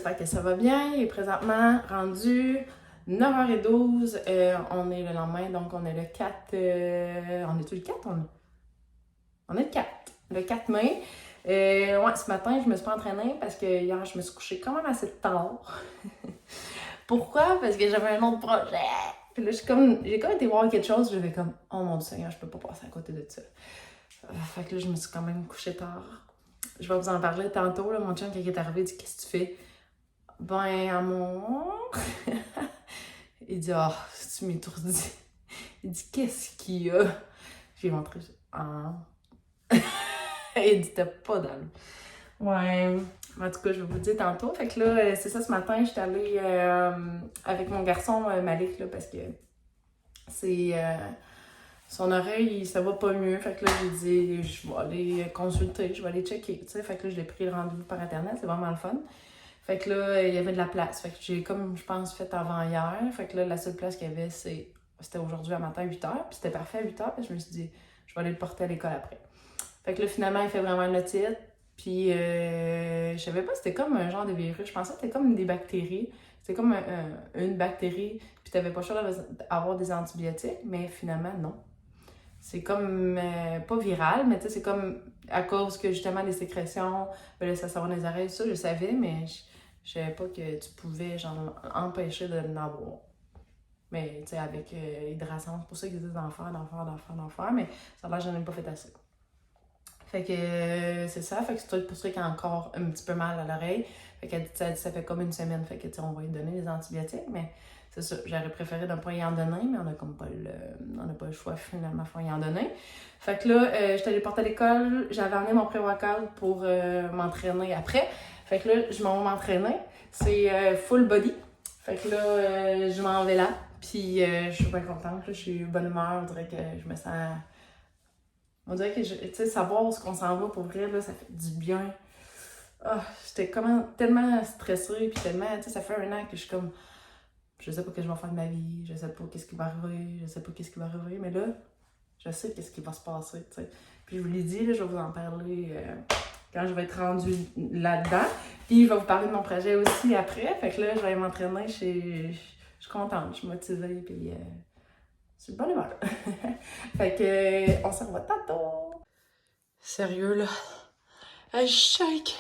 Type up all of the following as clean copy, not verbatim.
j'espère que ça va bien. Et présentement, rendu 9h12, on est le lendemain, donc on est le 4... on est-tu le 4? On est le 4 mai. Ouais, ce matin, je me suis pas entraînée parce que hier, je me suis couchée quand même assez tard. Pourquoi? Parce que j'avais un autre projet. Puis là, j'ai comme été voir quelque chose, j'avais comme, oh mon Dieu Seigneur, je peux pas passer à côté de ça. Fait que là, je me suis quand même couchée tard. Je vais vous en parler tantôt, là, mon chum, quand il est arrivé, il dit, qu'est-ce que tu fais? Ben, amour. Il dit, ah, oh, tu m'étourdis. Il dit, qu'est-ce qu'il y a? J'ai montré, ah. Il dit, t'as pas d'âme. Ouais. En tout cas, je vais vous le dire tantôt. Fait que là, c'est ça, ce matin, j'étais allée avec mon garçon Malik, là, parce que c'est... son oreille, ça va pas mieux. Fait que là, j'ai dit, je vais aller consulter, je vais aller checker, tu sais. Fait que là, je l'ai pris le rendez-vous par Internet, c'est vraiment le fun. Fait que là, il y avait de la place. Fait que j'ai, comme je pense, fait avant hier. Fait que là, la seule place qu'il y avait, c'était aujourd'hui à matin, 8h. Puis c'était parfait à 8h. Puis je me suis dit, je vais aller le porter à l'école après. Fait que là, finalement, il fait vraiment une otite. Puis je savais pas, c'était comme un genre de virus. Je pensais que c'était comme des bactéries. C'était comme une bactérie. Puis t'avais pas le choix d'avoir des antibiotiques. Mais finalement, non. C'est comme, pas viral, mais tu sais, c'est comme à cause que justement des sécrétions, ben là, ça sort dans les oreilles, ça, je savais, mais je savais pas que tu pouvais, genre, empêcher de n'avoir. Mais, tu sais, avec hydratation, c'est pour ça qu'ils disent d'en faire, mais ça a l'air que j'en ai pas fait assez. Fait que c'est ça, fait que c'est pour ça qu'il a encore un petit peu mal à l'oreille. Fait qu'elle dit, ça fait comme une semaine, fait que, tu sais, on va lui donner des antibiotiques, mais c'est ça, j'aurais préféré ne pas y en donner, mais on n'a comme pas le choix finalement, faut y en donner. Fait que là, j'étais allée porter à l'école, j'avais emmené mon pré-workout pour m'entraîner après. Fait que là, je m'en vais m'entraîner. C'est full body. Fait que là, je m'en vais là. Puis je suis bien contente, là, je suis bonne humeur, on dirait que je me sens... On dirait que, tu sais, savoir où on s'en va pour vrai, là, ça fait du bien. Ah, j'étais tellement stressée, puis tellement, tu sais, ça fait un an que je suis comme... Je sais pas ce que je vais faire de ma vie, je sais pas qu'est-ce qui va arriver, mais là, je sais qu'est-ce qui va se passer, tu sais. Puis je vous l'ai dit, là, je vais vous en parler quand je vais être rendue là-dedans. Puis je vais vous parler de mon projet aussi après, fait que là, je vais m'entraîner, je suis contente, je suis motivée, puis je suis de bonne humeur. Fait que, on se revoit tantôt! Sérieux, là, je shake!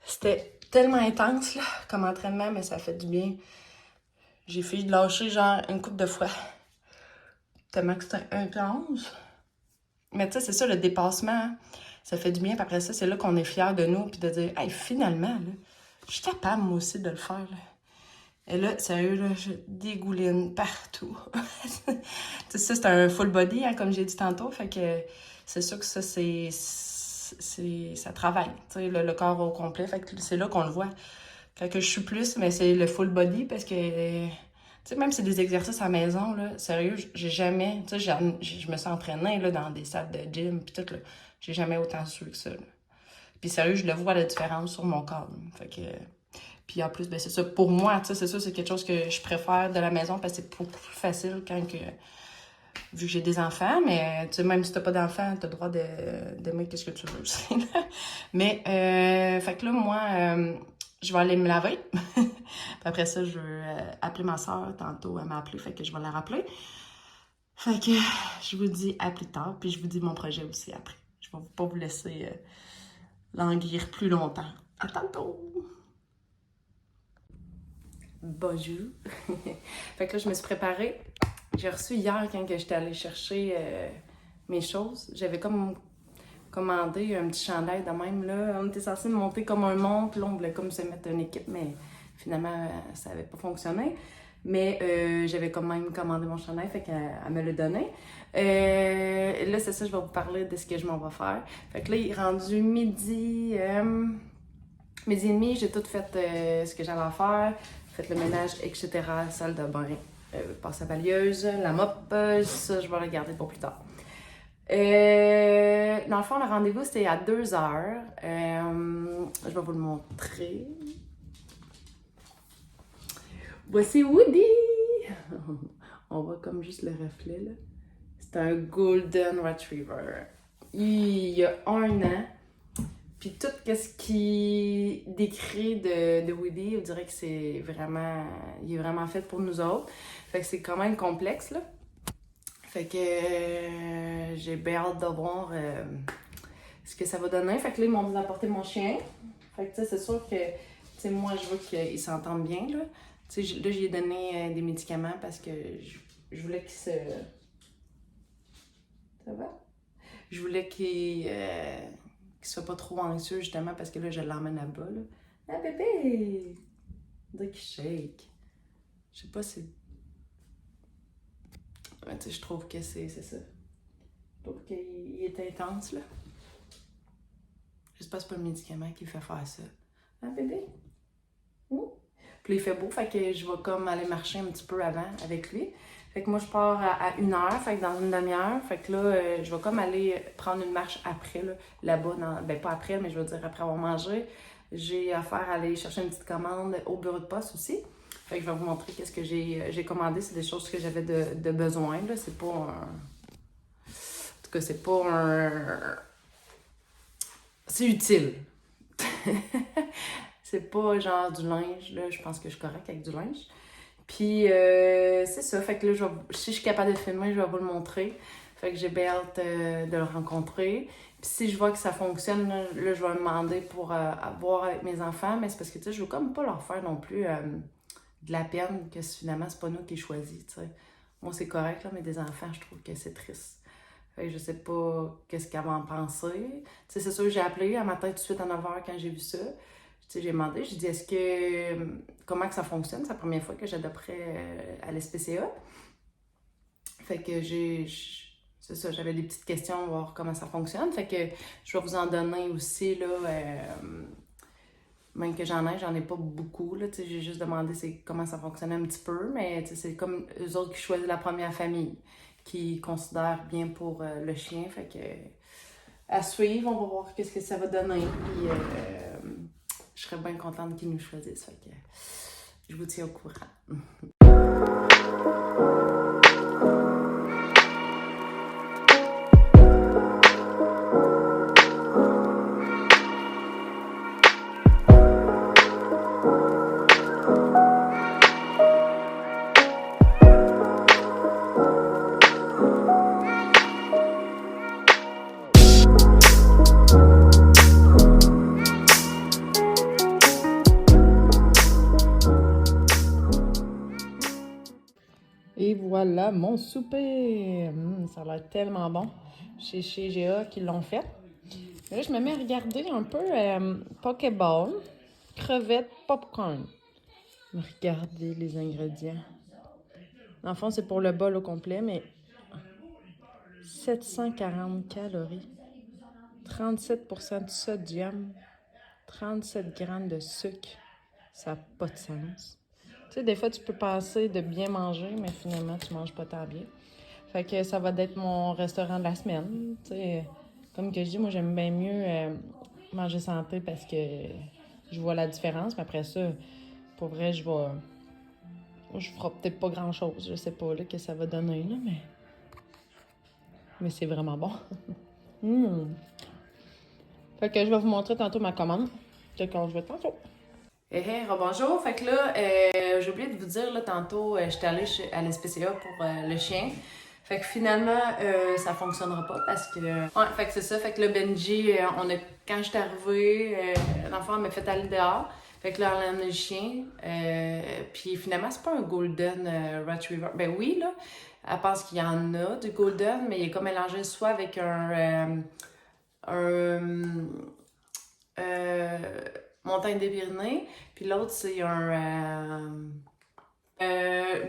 C'était tellement intense, là, comme entraînement, mais ça fait du bien. J'ai fait de lâcher genre une couple de fois. Tellement que c'était intense. Mais tu sais, c'est ça, le dépassement, hein. Ça fait du bien. Puis après ça, c'est là qu'on est fiers de nous. Puis de dire, hey, finalement, là, je suis capable, moi aussi, de le faire. Là. Et là, sérieux, là, je dégouline partout. Tu sais, ça, c'est un full body, hein, comme j'ai dit tantôt. Fait que c'est sûr que ça, ça travaille. Tu sais, le corps au complet. Fait que c'est là qu'on le voit. Fait que je suis plus, mais c'est le full body parce que, tu sais, même si c'est des exercices à la maison, là, sérieux, j'ai jamais, tu sais, je me suis entraînée, là, dans des salles de gym, pis tout, là, j'ai jamais autant su que ça, là. Puis sérieux, je le vois la différence sur mon corps, là. Fait que, puis en plus, ben c'est ça, pour moi, tu sais, c'est ça, c'est quelque chose que je préfère de la maison parce que c'est beaucoup plus facile quand que, vu que j'ai des enfants, mais tu sais, même si t'as pas d'enfants, t'as le droit d'aimer qu'est-ce que tu veux aussi, là. Mais, fait que là, moi, je vais aller me laver. Puis après ça, je vais appeler ma soeur. Tantôt, elle m'a appelé, fait que je vais la rappeler. Fait que je vous dis à plus tard. Puis je vous dis mon projet aussi après. Je vais pas vous laisser languir plus longtemps. À tantôt! Bonjour! Fait que là, je me suis préparée. J'ai reçu hier, quand j'étais allée chercher mes choses, j'avais comme commandé un petit chandail de même, là. On était censé monter comme un mont, puis là, on voulait comme se mettre une équipe, mais finalement, ça n'avait pas fonctionné. Mais j'avais quand même commandé mon chandail, fait qu'elle me l'a donné. Là, c'est ça, je vais vous parler de ce que je m'en vais faire. Fait que là, il est rendu midi et demi, j'ai tout fait ce que j'avais à faire. Fait le ménage, etc., salle de bain, passe à balieuse, la mop, ça, je vais le garder pour plus tard. Dans le fond, le rendez-vous, c'était à 2h. Je vais vous le montrer. Voici Woody! On voit comme juste le reflet, là. C'est un Golden Retriever. Il y a 1 an. Puis tout ce qui décrit de Woody, on dirait que c'est vraiment... Il est vraiment fait pour nous autres. Fait que c'est quand même complexe, là. Fait que j'ai bien hâte de voir ce que ça va donner. Fait que là, ils m'ont apporté mon chien. Fait que tu sais, c'est sûr que, tu sais, moi, je veux qu'ils s'entendent bien, là. Tu sais, là, j'ai donné des médicaments parce que je voulais qu'ils se... Ça va? Je voulais qu'il soit pas trop anxieux, justement, parce que là, je l'emmène là-bas, là. Ah, bébé! On dirait qu'il shake. Je sais pas si... Ouais, tu sais, je trouve que c'est ça. Je trouve qu'il est intense, là. J'espère que c'est pas le médicament qui fait faire ça. Ah, bébé? Puis là, il fait beau, fait que je vais comme aller marcher un petit peu avant avec lui. Fait que moi, je pars à 1 heure, fait que dans une demi-heure. Fait que là, je vais comme aller prendre une marche après, là-bas. Ben, pas après, mais je veux dire après avoir mangé. J'ai affaire à aller chercher une petite commande au bureau de poste aussi. Fait que je vais vous montrer qu'est-ce que j'ai commandé. C'est des choses que j'avais de besoin, là. C'est pas un... En tout cas, c'est pas un... C'est utile. C'est pas genre du linge, là. Je pense que je suis correcte avec du linge. Puis, c'est ça. Fait que là, si je suis capable de filmer, je vais vous le montrer. Fait que j'ai bien hâte de le rencontrer. Puis si je vois que ça fonctionne, là, je vais me demander pour voir avec mes enfants. Mais c'est parce que, tu sais, je veux comme pas leur faire non plus de la peine que finalement, c'est pas nous qui choisis, tu sais. Moi, c'est correct, là, mais des enfants, je trouve que c'est triste. Fait que je sais pas qu'est-ce qu'elle va en penser. Tu sais, c'est sûr, j'ai appelé un matin tout de suite à 9h quand j'ai vu ça. Tu sais, j'ai demandé, j'ai dit, est-ce que... Comment que ça fonctionne? C'est la première fois que j'adopterais à l'SPCA. Fait que c'est ça, j'avais des petites questions, voir comment ça fonctionne. Fait que je vais vous en donner aussi, là... Même que j'en ai pas beaucoup, là, tu sais, j'ai juste demandé comment ça fonctionne un petit peu, mais tu sais, c'est comme eux autres qui choisissent la première famille, qui considèrent bien pour le chien, fait que à suivre, on va voir qu'est-ce que ça va donner, puis je serais bien contente qu'ils nous choisissent, fait que je vous tiens au courant. Et voilà mon souper. Ça a l'air tellement bon. Chez GA qui l'ont fait. Et là, je me mets à regarder un peu Pokéball, crevettes, popcorn. Regardez les ingrédients. Dans le fond, c'est pour le bol au complet, mais 740 calories, 37% de sodium, 37 grammes de sucre. Ça n'a pas de sens. Tu sais, des fois, tu peux passer de bien manger, mais finalement, tu manges pas tant bien. Fait que ça va être mon restaurant de la semaine. Tu sais, comme que je dis, moi, j'aime bien mieux manger santé parce que je vois la différence. Mais après ça, pour vrai, je ferai peut-être pas grand-chose. Je sais pas là, que ça va donner, là, mais c'est vraiment bon. Fait que je vais vous montrer tantôt ma commande. Fait qu'on se voit tantôt. Hey, bonjour. Fait que là, j'ai oublié de vous dire, là, tantôt, j'étais allée à l'SPCA pour le chien. Fait que finalement, ça fonctionnera pas parce que... Ouais, fait que c'est ça. Fait que là, Benji, quand j'étais arrivée, l'enfant m'a fait aller dehors. Fait que là, elle a amené le chien. Puis finalement, c'est pas un Golden Retriever. Ben oui, là. Elle pense qu'il y en a du Golden, mais il est comme mélangé soit avec Montagne des Pyrénées, puis l'autre, c'est un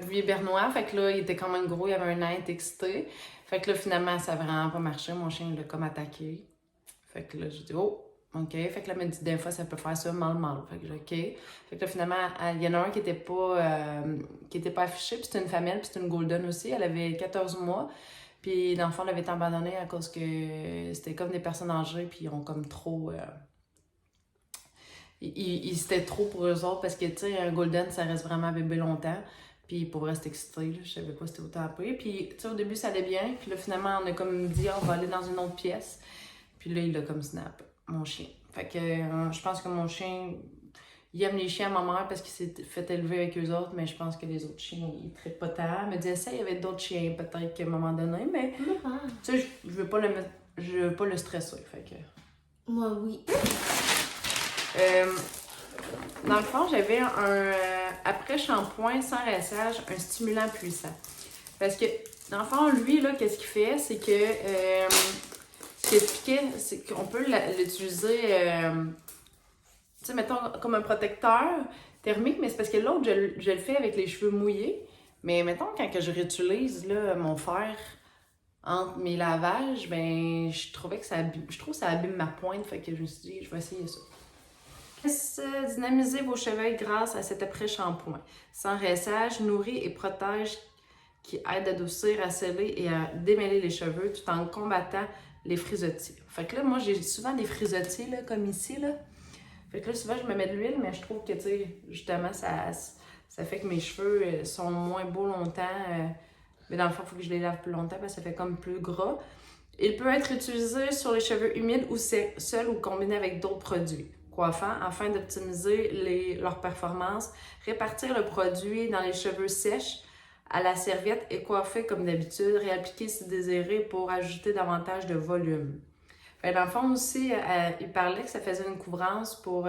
bouvier bernois. Fait que là, il était quand même gros, il avait un œil excité. Fait que là, finalement, ça a vraiment pas marché. Mon chien, il l'a comme attaqué. Fait que là, j'ai dit, oh, OK. Fait que là, elle m'a dit, des fois, ça peut faire ça mal. Fait que j'ai dit, OK. Fait que là, finalement, il y en a un qui était pas affiché, puis c'était une femelle, puis c'était une golden aussi. Elle avait 14 mois. Puis, dans le fond, elle avait été abandonnée à cause que c'était comme des personnes âgées, puis ils ont comme trop... C'était trop pour eux autres parce que, tu sais, un golden, ça reste vraiment bébé longtemps. Puis pour rester excité, là, je savais pas si c'était autant après. Puis, tu sais, au début, ça allait bien. Puis là, finalement, on a comme dit, on va aller dans une autre pièce. Puis là, il a comme snap, mon chien. Fait que je pense que mon chien, il aime les chiens à ma mère parce qu'il s'est fait élever avec eux autres, mais je pense que les autres chiens, ils traitent pas tant. Elle me disait ça, il y avait d'autres chiens peut-être qu'à un moment donné, mais tu sais, je veux pas le mettre, je veux pas le stresser. Fait que. Moi, oui. Dans le fond, j'avais un après-shampoing sans rinçage, un stimulant puissant. Parce que, dans le fond, lui, là, qu'est-ce qu'il fait? C'est que, ce qu'il expliquait, c'est qu'on peut l'utiliser, tu sais, mettons, comme un protecteur thermique, mais c'est parce que l'autre, je le fais avec les cheveux mouillés. Mais mettons, quand que je réutilise là, mon fer entre mes lavages, ben, je trouve que ça abîme ma pointe. Fait que je me suis dit, je vais essayer ça. Dynamiser vos cheveux grâce à cet après-shampoing. Sans rinçage, nourrit et protège, qui aide à adoucir, à sceller et à démêler les cheveux tout en combattant les frisottis. Fait que là, moi, j'ai souvent des frisottis, là, comme ici, là. Fait que là, souvent, je me mets de l'huile, mais je trouve que, tu sais, justement, ça fait que mes cheveux sont moins beaux longtemps. Mais dans le fond, il faut que je les lave plus longtemps parce que ça fait comme plus gras. Il peut être utilisé sur les cheveux humides ou secs, seul ou combiné avec d'autres produits coiffants afin d'optimiser leur performance. Répartir le produit dans les cheveux sèches à la serviette et coiffer comme d'habitude. Réappliquer si désiré pour ajouter davantage de volume. Fait, dans le fond aussi, il parlait que ça faisait une couvrance pour,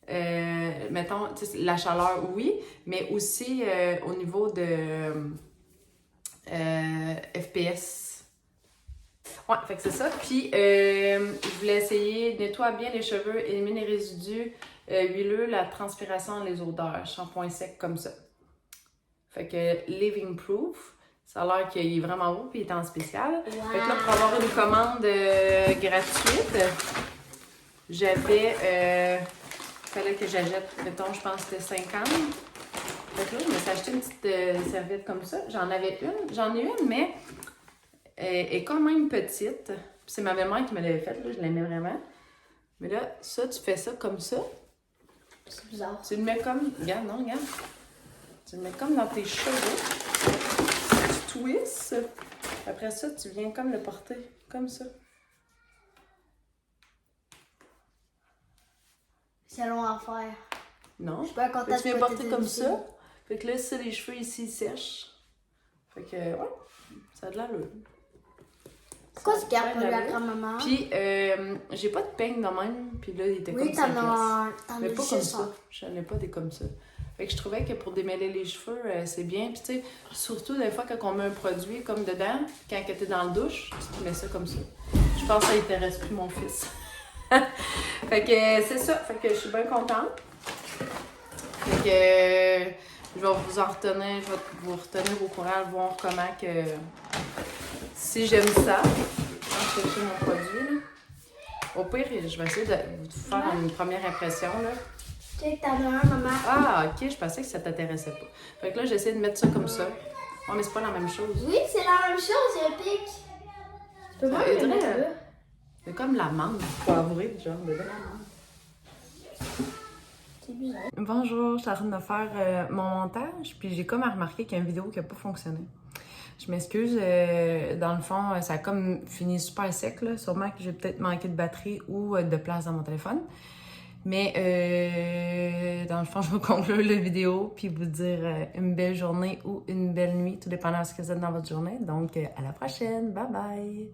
mettons, la chaleur, oui, mais aussi au niveau de FPS. Ouais, fait que c'est ça. Puis, je voulais essayer, nettoie bien les cheveux, élimine les résidus huileux, la transpiration, les odeurs. Shampoing sec comme ça. Fait que Living Proof, ça a l'air qu'il est vraiment beau puis il est en spécial. Wow. Fait que là, pour avoir une commande gratuite, j'avais, fallait que j'achète, mettons, je pense que c'était 50. Fait que là, je me suis acheté une petite serviette comme ça. J'en ai une, mais elle est quand même petite. Puis c'est ma belle-mère qui me l'avait faite, là, je l'aimais vraiment. Mais là, ça, tu fais ça comme ça. C'est bizarre. Tu le mets comme, regarde. Tu le mets comme dans tes cheveux. Tu twists. Après ça, tu viens comme le porter, comme ça. C'est long à faire. Non. Je suis pas contente. Tu viens porter comme ça. Fait que là, ça, les cheveux ici sèchent. Fait que, ouais, ça a de l'allure. Pourquoi tu gardes pas la grand-maman? Puis, j'ai pas de peigne de même. Puis là, il était comme ça. Oui, t'en as mais pas comme ça. J'en ai pas des comme ça. Fait que je trouvais que pour démêler les cheveux, c'est bien. Puis tu sais, surtout des fois quand on met un produit comme dedans, quand t'es dans la douche, tu mets ça comme ça. Je pense que ça intéresse plus mon fils. Fait que c'est ça. Fait que je suis bien contente. Fait que je vais vous retenir au courant, voir comment que... Si j'aime ça, je vais chercher mon produit. Là. Au pire, je vais essayer de vous faire une première impression. Là. Tu sais que t'en as un, maman. Ah, ok, je pensais que ça t'intéressait pas. Fait que là, j'essaie de mettre ça comme ça. Oh, mais c'est pas la même chose. Oui, c'est la même chose, il y a un pic. Tu peux voir le mettre là. C'est comme la menthe poivrée, genre, dedans. C'est bizarre. Bonjour, je suis en train de faire mon montage, puis j'ai comme remarqué qu'il y a une vidéo qui n'a pas fonctionné. Je m'excuse, dans le fond, ça a comme fini super sec, là. Sûrement que j'ai peut-être manqué de batterie ou de place dans mon téléphone. Mais dans le fond, je vais conclure la vidéo puis vous dire une belle journée ou une belle nuit, tout dépendant de ce que vous êtes dans votre journée. Donc, à la prochaine. Bye bye!